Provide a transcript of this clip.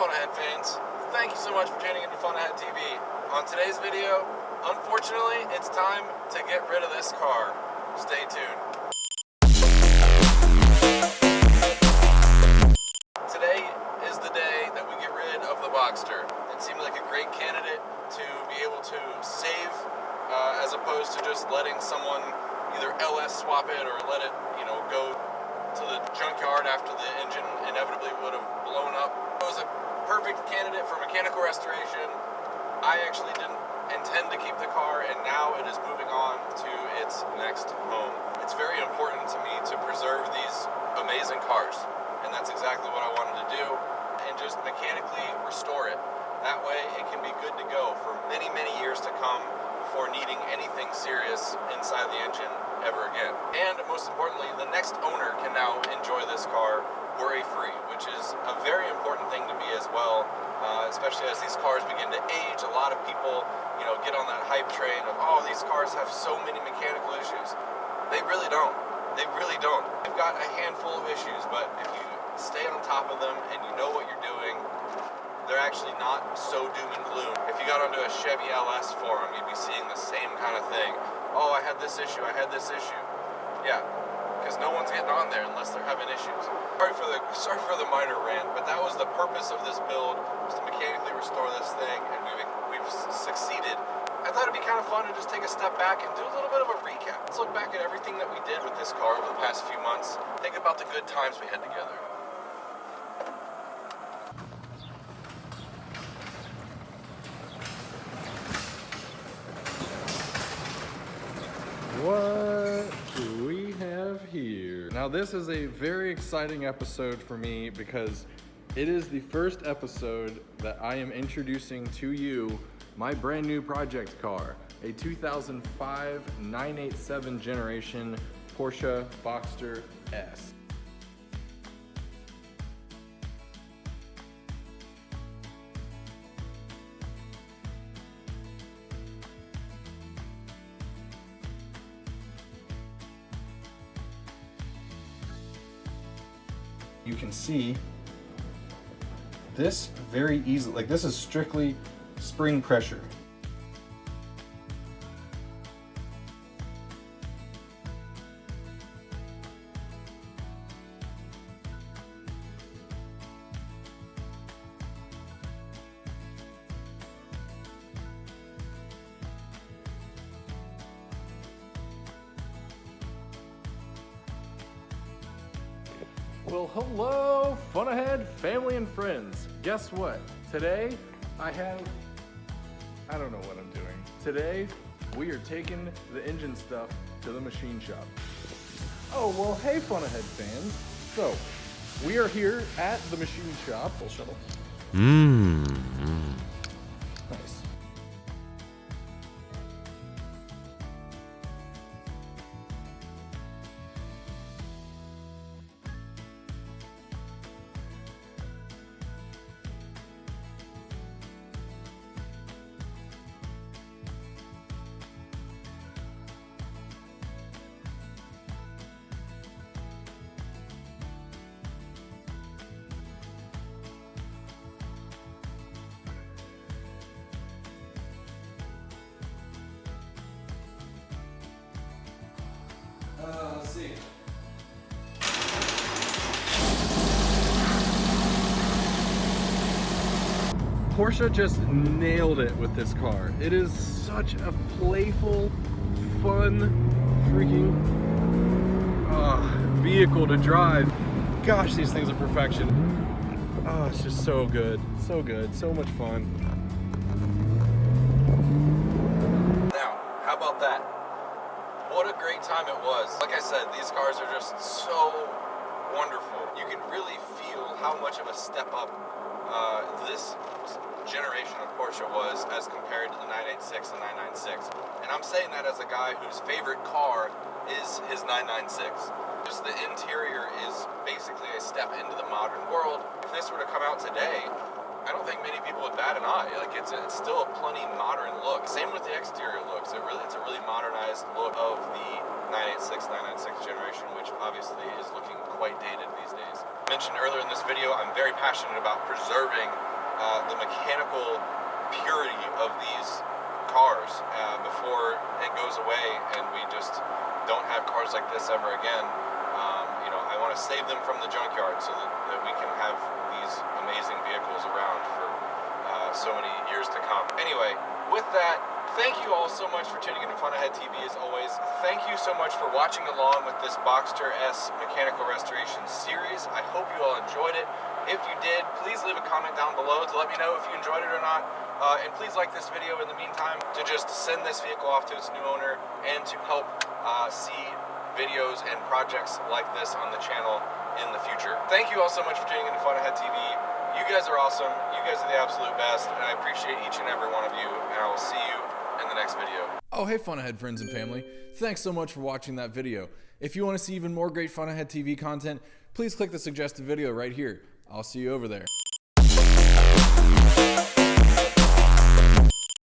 Fun Ahead fans, thank you so much for tuning into Fun Ahead TV. On today's video, unfortunately, it's time to get rid of this car. Stay tuned. Today is the day that we get rid of the Boxster. It seemed like a great candidate to be able to save as opposed to just letting someone either LS swap it or let it, go to the junkyard after the engine inevitably would have blown up. It was a perfect candidate for mechanical restoration. I actually didn't intend to keep the car, and now it is moving on to its next home. It's very important to me to preserve these amazing cars, and that's exactly what I wanted to do, and just mechanically restore it. That way it can be good to go for many, many years to come before needing anything serious inside the engine ever again. And most importantly, the next owner can now enjoy this car worry-free, which is a very important thing to me as well, especially as these cars begin to age. A lot of people, get on that hype train of, oh, these cars have so many mechanical issues. They really don't. They really don't. They've got a handful of issues, but if you stay on top of them and you know what you're doing, they're actually not so doom and gloom. If you got onto a Chevy LS forum, you'd be seeing the same kind of thing. Oh, I had this issue, I had this issue. Yeah, because no one's getting on there unless they're having issues. Sorry for the minor rant, but that was the purpose of this build, was to mechanically restore this thing, and we've succeeded. I thought it'd be kind of fun to just take a step back and do a little bit of a recap. Let's look back at everything that we did with this car over the past few months. Think about the good times we had together. What do we have here? Now this is a very exciting episode for me because it is the first episode that I am introducing to you my brand new project car, a 2005 987 generation Porsche Boxster S. You can see this very easily, like this is strictly spring pressure. Well, hello, Fun Ahead family and friends. Guess what? Today, I don't know what I'm doing. Today, we are taking the engine stuff to the machine shop. Oh, well, hey, Fun Ahead fans. So, we are here at the machine shop. Full shuttle. Nice. Let's see. Porsche just nailed it with this car. It is such a playful, fun, freaking vehicle to drive. Gosh, these things are perfection. Oh, it's just so good, so much fun. Now, how about that? What a great time it was. Like I said, these cars are just so wonderful. You can really feel how much of a step up this generation of Porsche was as compared to the 986 and 996. And I'm saying that as a guy whose favorite car is his 996. Just the interior is basically a step into the modern world. If this were to come out today, I don't think many people would bat an eye. Like it's still a plenty modern look. Same with the exterior looks. It's a really modernized look of the 986, 996 generation, which obviously is looking quite dated these days. I mentioned earlier in this video, I'm very passionate about preserving the mechanical purity of these cars before it goes away and we just don't have cars like this ever again. I want to save them from the junkyard so that we can have these amazing vehicles around for so many years to come. Anyway, with that, thank you all so much for tuning into Fun Ahead TV as always. Thank you so much for watching along with this Boxster S mechanical restoration series. I hope you all enjoyed it. If you did, please leave a comment down below to let me know if you enjoyed it or not. And please like this video in the meantime to just send this vehicle off to its new owner and to help see videos and projects like this on the channel in the future. Thank you all so much for tuning into Fun Ahead TV. You guys are awesome. You guys are the absolute best, and I appreciate each and every one of you, and I will see you in the next video. Oh, hey Fun Ahead friends and family. Thanks so much for watching that video. If you want to see even more great Fun Ahead TV content, please click the suggested video right here. I'll see you over there.